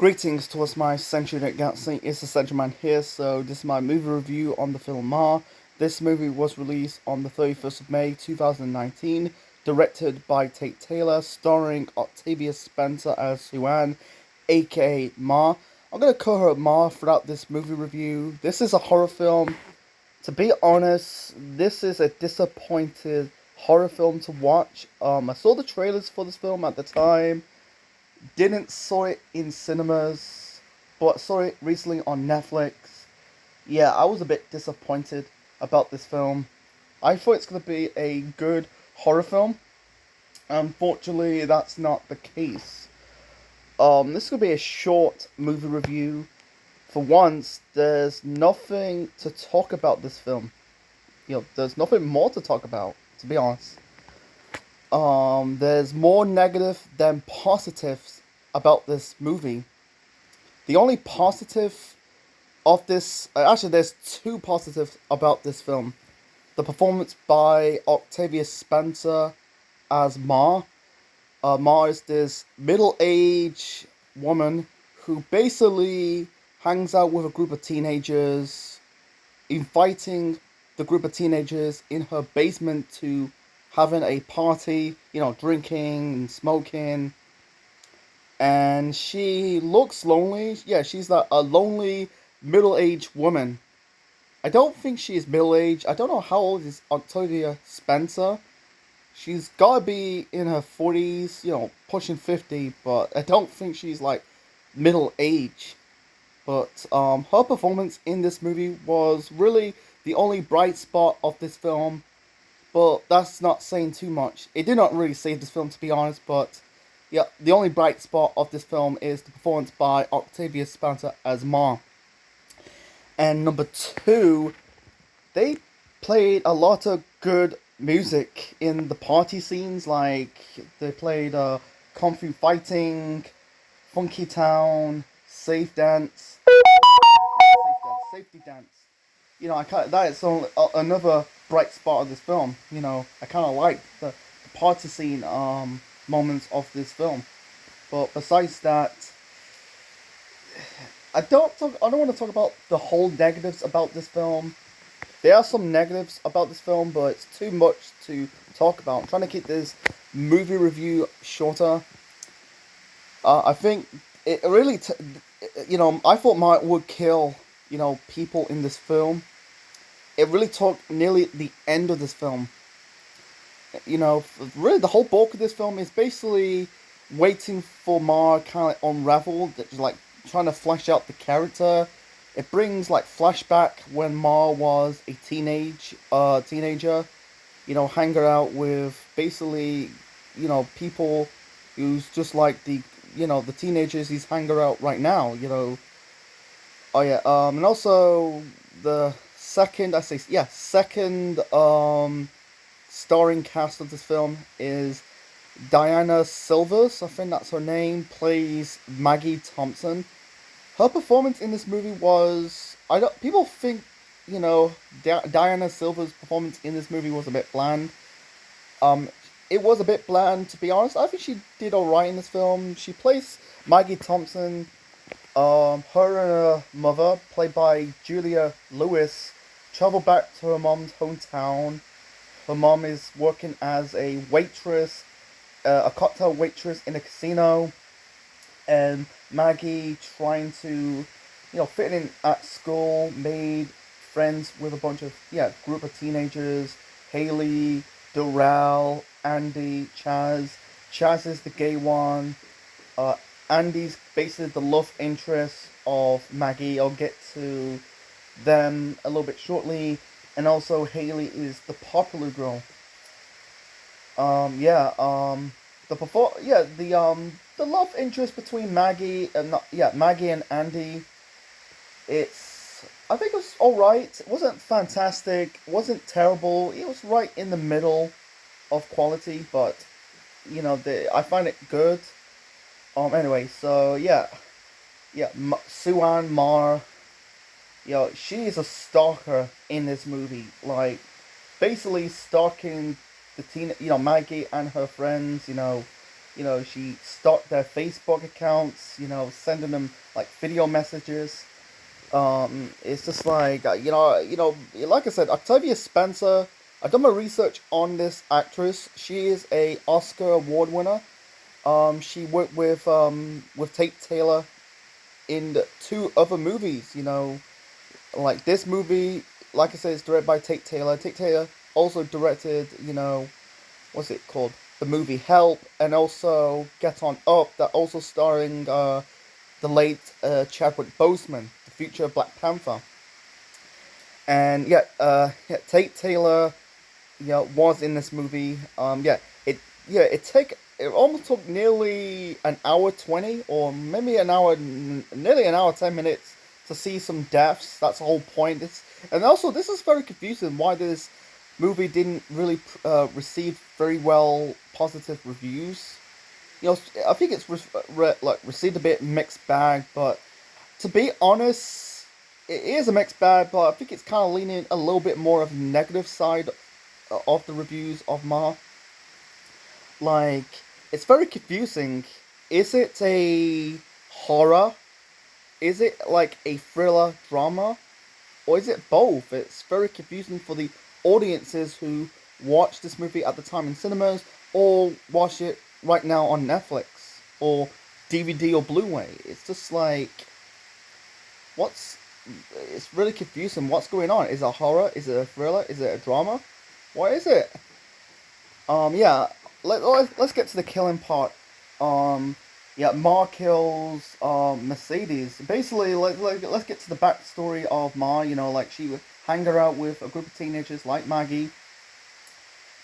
Greetings towards my Century Net Galaxy, it's the Century Man here, so this is my movie review on the film Ma. This movie was released on the 31st of May 2019, directed by Tate Taylor, starring Octavia Spencer as Sue-Ann, aka Ma. I'm going to call her Ma throughout this movie review. This is a horror film. To be honest, this is a disappointed horror film to watch. I saw the trailers for this film at the time. Didn't saw it in cinemas, but saw it recently on Netflix. Yeah, I was a bit disappointed about this film. I thought it's gonna be a good horror film. Unfortunately, that's not the case. This is gonna be a short movie review. For once, there's nothing to talk about this film. There's nothing more to talk about, to be honest. There's more negative than positives about this movie. The only positive of this, actually, there's two positives about this film. The performance by Octavia Spencer as Ma. Ma is this middle-aged woman who basically hangs out with a group of teenagers, inviting the group of teenagers in her basement to having a party, drinking and smoking. And she looks lonely. Yeah, she's like a lonely middle-aged woman. I don't think she's middle-aged. I don't know how old is Octavia Spencer. She's gotta be in her 40s, pushing 50, but I don't think she's like middle-aged. But her performance in this movie was really the only bright spot of this film. But that's not saying too much. It did not really save this film, to be honest, but yeah, the only bright spot of this film is the performance by Octavia Spencer as Ma. And number two, they played a lot of good music in the party scenes. Like, they played Kung Fu Fighting, Funky Town, Safe Dance, Safety Dance. That is another bright spot of this film. I kind of like the party scene moments of this film. But besides that, I don't want to talk about the whole negatives about this film. There are some negatives about this film, but it's too much to talk about. I'm trying to keep this movie review shorter. I think it really, I thought Mark would kill, people in this film. It really took nearly the end of this film. Really the whole bulk of this film is basically waiting for Ma kind of unravel, like trying to flesh out the character. It brings like flashback when Ma was a teenager, hanging out with basically, people who's just like the teenagers he's hanging out right now, Oh yeah, and also the second starring cast of this film is Diana Silvers, I think that's her name, plays Maggie Thompson. Her performance in this movie was, people think, Diana Silver's performance in this movie was a bit bland. It was a bit bland, to be honest. I think she did alright in this film. She plays Maggie Thompson. Her and her mother, played by Julia Lewis, travel back to her mom's hometown. Her mom is working as a waitress, a cocktail waitress in a casino, and Maggie, trying to, fit in at school, made friends with a bunch of, group of teenagers. Haley, Doral, Andy, Chaz. Chaz is the gay one. Andy's basically the love interest of Maggie. I'll get to them a little bit shortly. And also Haley is the popular girl. The love interest between Maggie and Andy. I think it was alright. It wasn't fantastic. It wasn't terrible. It was right in the middle of quality, but I find it good. Anyway, so Sue-Ann Mar, she is a stalker in this movie. Like, basically stalking the Maggie and her friends. She stalked their Facebook accounts, sending them like video messages. It's just like like I said, Octavia Spencer. I've done my research on this actress. She is a Oscar award winner. She worked with Tate Taylor in two other movies. Like this movie, like I said, it's directed by Tate Taylor. Tate Taylor also directed, what's it called? The movie Help, and also Get On Up, that also starring the late Chadwick Boseman, the future Black Panther. And Tate Taylor, was in this movie. It almost took nearly an hour 20, or maybe nearly an hour 10 minutes to see some deaths. That's the whole point. And also, this is very confusing. Why this movie didn't really receive very well positive reviews. I think it's received a bit mixed bag, but to be honest, it is a mixed bag. But I think it's kind of leaning a little bit more of the negative side of the reviews of Ma. Like, it's very confusing. Is it a horror? Is it like a thriller drama? Or is it both? It's very confusing for the audiences who watch this movie at the time in cinemas or watch it right now on Netflix or DVD or Blu-ray. It's just like, what's it's really confusing. What's going on? Is it a horror? Is it a thriller? Is it a drama? What is it? Yeah. Let's get to the killing part. Ma kills Mercedes. Basically, let's get to the backstory of Ma. Like she would hang out with a group of teenagers like Maggie.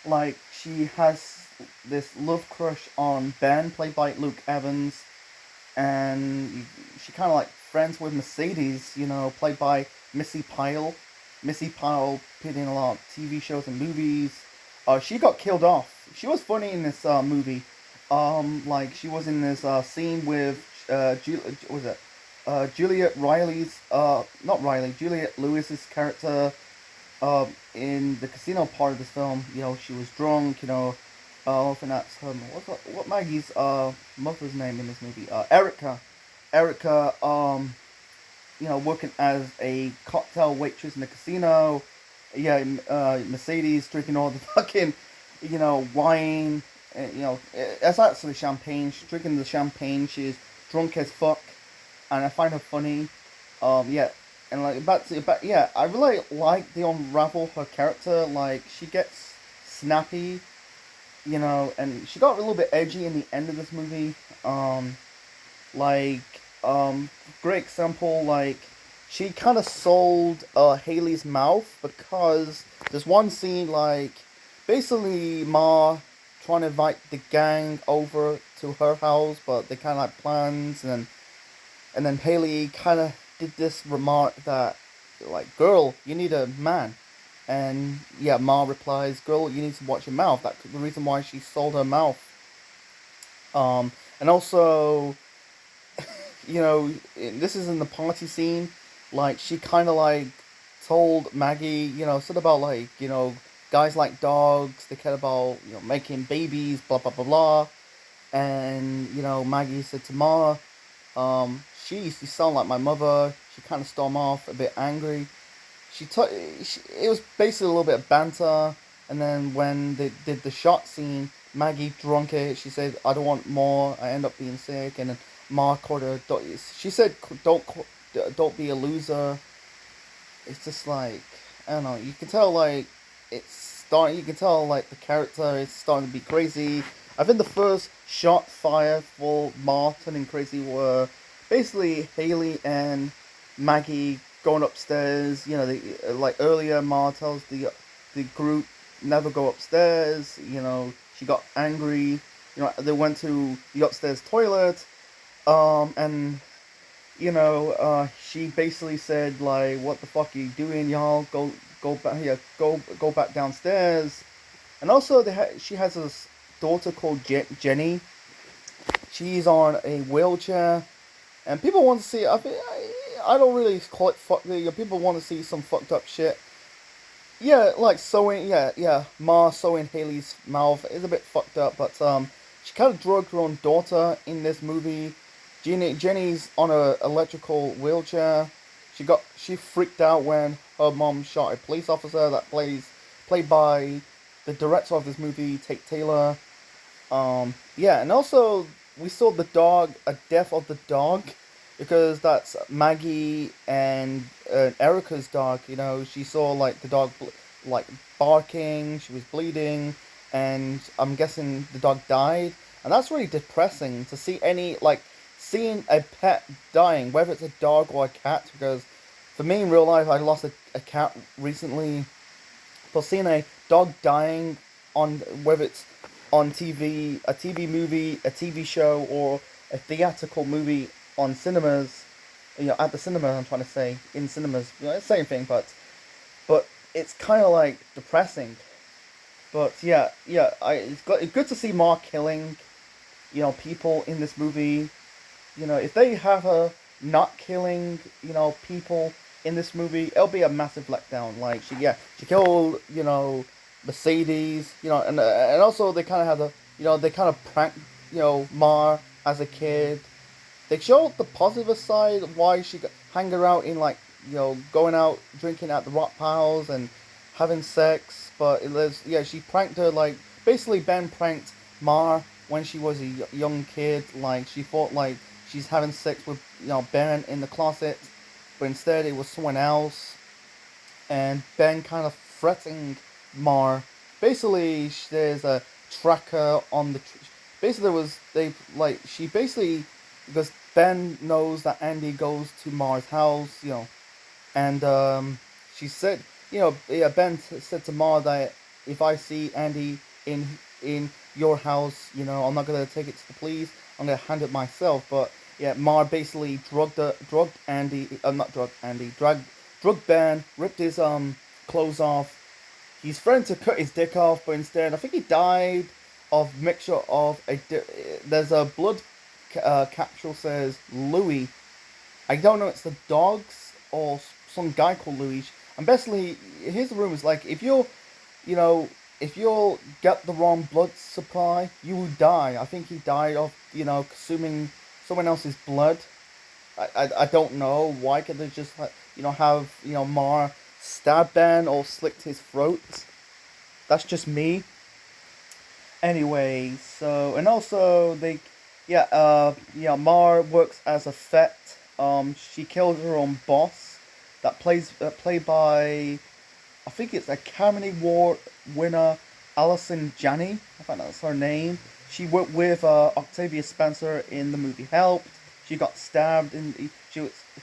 Like she has this love crush on Ben, played by Luke Evans, and she kind of like friends with Mercedes. Played by Missy Pyle. Missy Pyle appeared in a lot of TV shows and movies. She got killed off. She was funny in this movie. Like she was in this scene with Juliet Riley's not Riley, Juliet Lewis's character in the casino part of this film. She was drunk. I think that's her. What Maggie's mother's name in this movie? Erica. Erica. Working as a cocktail waitress in the casino. Yeah, Mercedes drinking all the fucking, wine. It's actually champagne. She's drinking the champagne. She's drunk as fuck, and I find her funny. And like I really like they unravel her character. Like she gets snappy, and she got a little bit edgy in the end of this movie. Like, great example, like, she kind of sold Haley's mouth because there's one scene, like, basically Ma trying to invite the gang over to her house, but they kind of like plans, and then Haley kind of did this remark that, like, girl, you need a man. And, yeah, Ma replies, girl, you need to watch your mouth. That's the reason why she sold her mouth. And also, this is in the party scene. Like, she kind of, like, told Maggie, said about, like, guys like dogs. They care about, making babies, blah, blah, blah, blah. And, Maggie said to Ma, you sound like my mother. She kind of stormed off, a bit angry. It was basically a little bit of banter. And then when they did the shot scene, Maggie drunk it. She said, I don't want more. I end up being sick. And then Ma called her, she said, don't be a loser. It's just like, I don't know. You can tell, like, you can tell, like, the character is starting to be crazy. I think the first shot fired for Ma turning crazy were basically Haley and Maggie going upstairs. Like earlier, Ma tells the group never go upstairs. She got angry. They went to the upstairs toilet, and she basically said, like, what the fuck are you doing, y'all? Go back here. Go back downstairs. And also, she has a daughter called Jenny. She's on a wheelchair, and people want to see. I don't really call it fuck. People want to see some fucked up shit. Yeah, like sewing. Yeah. Ma sewing Haley's mouth is a bit fucked up, but she kind of drugged her own daughter in this movie. Jenny's on a electrical wheelchair. She freaked out when her mom shot a police officer that played by the director of this movie, Tate Taylor. Yeah, and also we saw the dog, a death of the dog, because that's Maggie and Erica's dog. You know, she saw like the dog like barking, she was bleeding, and I'm guessing the dog died, and that's really depressing to see seeing a pet dying, whether it's a dog or a cat. Because for me in real life, I lost a cat recently, but seeing a dog dying on whether it's on TV, a TV movie, a TV show, or a theatrical movie on cinemas, at the cinema, I'm trying to say, in cinemas, same thing, but it's kind of like depressing. But it's good to see Mark killing, people in this movie. If they have her not killing, people in this movie, it'll be a massive letdown. Like she killed, Mercedes, and also they kind of have they kind of pranked, Mar as a kid. They showed the positive side of why she got hanging out in going out drinking at the rock piles and having sex. But she pranked her, like basically Ben pranked Mar when she was a young kid. Like she thought like she's having sex with Ben in the closet, but instead it was someone else. And Ben kind of threatening Mar. Basically, there's a tracker on the. Basically, she basically, because Ben knows that Andy goes to Mar's house, and she said, Ben said to Mar that if I see Andy in your house, I'm not gonna take it to the police. I'm gonna hand it myself. But yeah, Mar basically drugged Andy. Not drugged Andy. Drugged Ben. Ripped his clothes off. He's threatened to cut his dick off, but instead, I think he died of mixture of there's a blood capsule says Louis. I don't know, it's the dogs or some guy called Louis. And basically, here's the rumors: like you know, if you get the wrong blood supply, you will die. I think he died of consuming someone else's blood. I don't know why could they just have Mar stab Ben or slit his throat. That's just me. Anyway, so and also Mar works as a vet. She kills her own boss. Played by, I think it's Academy Award winner Allison Janney. I think that's her name. She worked with Octavia Spencer in the movie Help. She got stabbed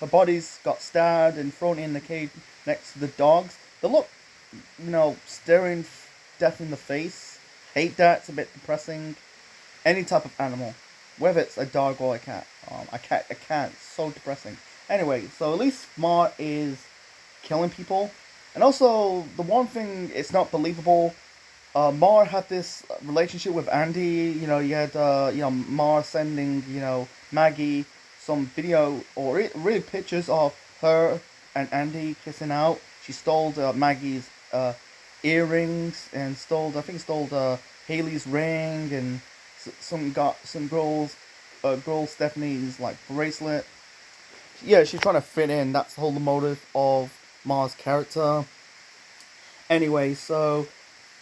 her body's got stabbed and thrown in the cage next to the dogs. They look, staring death in the face. Hate that. It's a bit depressing. Any type of animal, whether it's a dog or a cat. A cat. It's so depressing. Anyway, so at least Mar is killing people. And also, the one thing, it's not believable. Mar had this relationship with Andy. You had Mar sending Maggie some video or really pictures of her and Andy kissing out. She stole Maggie's earrings and stole Haley's ring and some girl Stephanie's bracelet. Yeah, she's trying to fit in. That's the whole motive of Mar's character. Anyway, so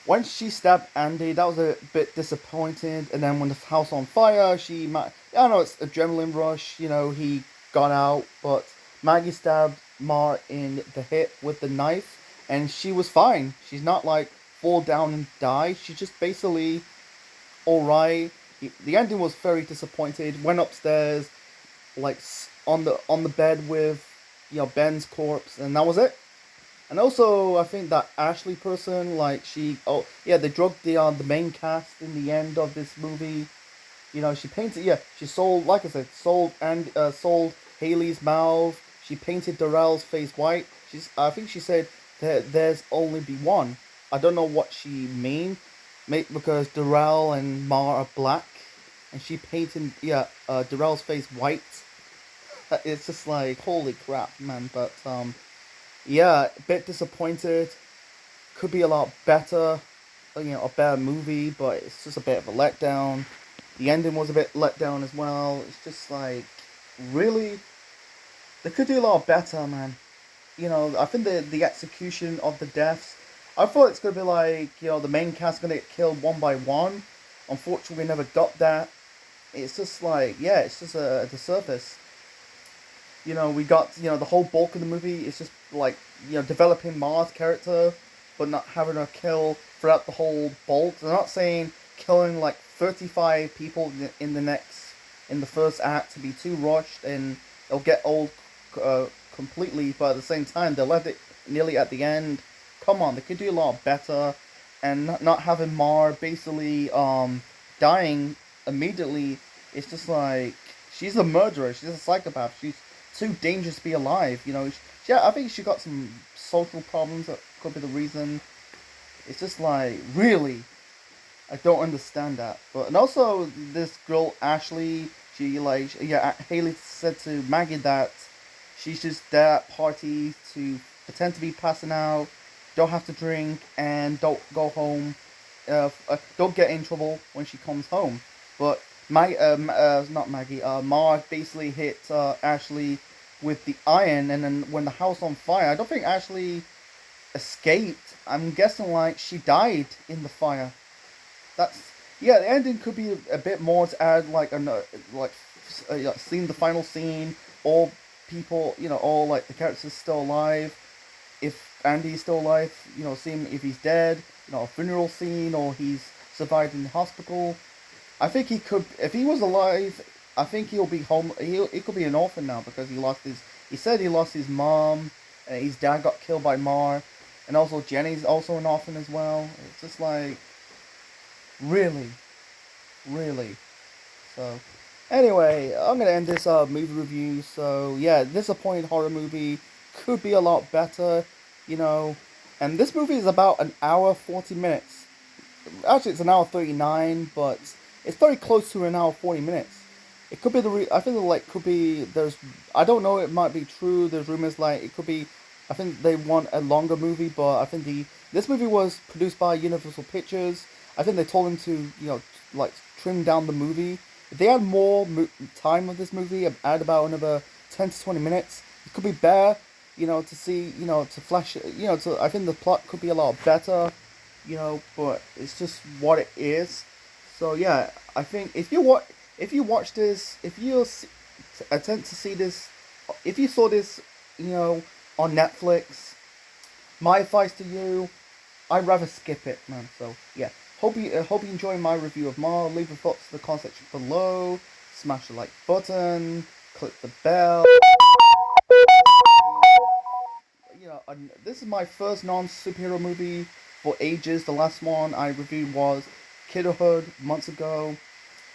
when she stabbed Andy, that was a bit disappointed. And then when the house on fire, I don't know, it's adrenaline rush. He got out, but Maggie stabbed Mar in the hip with the knife, and she was fine. She's not fall down and die. She's just basically alright. The ending was very disappointed. Went upstairs, on the bed with Ben's corpse, and that was it. And also, I think that Ashley person, they drugged the main cast in the end of this movie. She painted, she sold, like I said, sold Haley's mouth. She painted Darrell's face white. I think she said that there's only be one. I don't know what she mean, because Darrell and Mar are black, and she painted, Darrell's face white. It's just holy crap, man. But a bit disappointed. Could be a lot better, a better movie, but it's just a bit of a letdown. The ending was a bit let down as well. It's just like, really, they could do a lot better, man. I think the execution of the deaths. I thought it's gonna be like, the main cast gonna get killed one by one. Unfortunately, we never got that. It's just like, yeah, it's just at the surface. We got, the whole bulk of the movie is just like, developing Mars character, but not having her kill throughout the whole bulk. They're not saying killing like 35 people in the first act to be too rushed and it'll get old completely, but at the same time, they left it nearly at the end. Come on, they could do a lot better, and not having Mar basically dying immediately. It's just like, she's a murderer. She's a psychopath. She's too dangerous to be alive. I think she got some social problems that could be the reason. It's just like, really, I don't understand that. But and also this girl Ashley, she like, yeah, Haley said to Maggie that she's just there at parties to pretend to be passing out, don't have to drink, and don't go home. Don't get in trouble when she comes home. But not Maggie. Mark basically hit Ashley with the iron, and then when the house on fire, I don't think Ashley escaped. I'm guessing like she died in the fire. That's Yeah. The ending could be a bit more to add like like seeing the final scene, all people, all like the characters still alive. If Andy's still alive, seeing if he's dead, a funeral scene or he's survived in the hospital. I think he could, if he was alive, I think he'll be home. He could be an orphan now because he lost his. He said he lost his mom. His dad got killed by Mar, and also Jenny's also an orphan as well. It's just like, really, really. So, anyway, I'm gonna end this movie review. So yeah, disappointing horror movie could be a lot better, you know. And this movie is about an hour 40 minutes. Actually, it's an hour 39, but it's very close to an hour 40 minutes. It could be I think like could be there's I don't know, it might be true. There's rumors like it could be. I think they want a longer movie, but I think this movie was produced by Universal Pictures. I think they told him to like trim down the movie. If they had more time of this movie, add about another 10 to 20 minutes, it could be better. To see, to flash, I think the plot could be a lot better, but it's just what it is. So yeah, I think if you watch this, if you attempt to see this, if you saw this, on Netflix, my advice to you, I'd rather skip it, man. So yeah, hope you enjoy my review of Mar. Leave your thoughts in the comment section below. Smash the like button. Click the bell. This is my first non-superhero movie for ages. The last one I reviewed was Kidulthood months ago.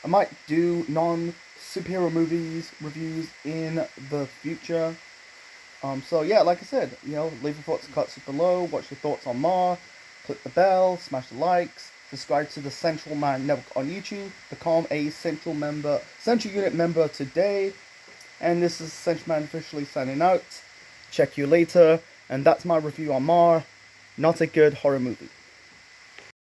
I might do non-superhero movies reviews in the future. So yeah, like I said, leave your thoughts in the comments below. What's your thoughts on Mar? Click the bell, smash the likes, subscribe to the Central Man Network on YouTube, become a Central Unit member today. And this is Central Man officially signing out. Check you later. And that's my review on Mar. Not a good horror movie.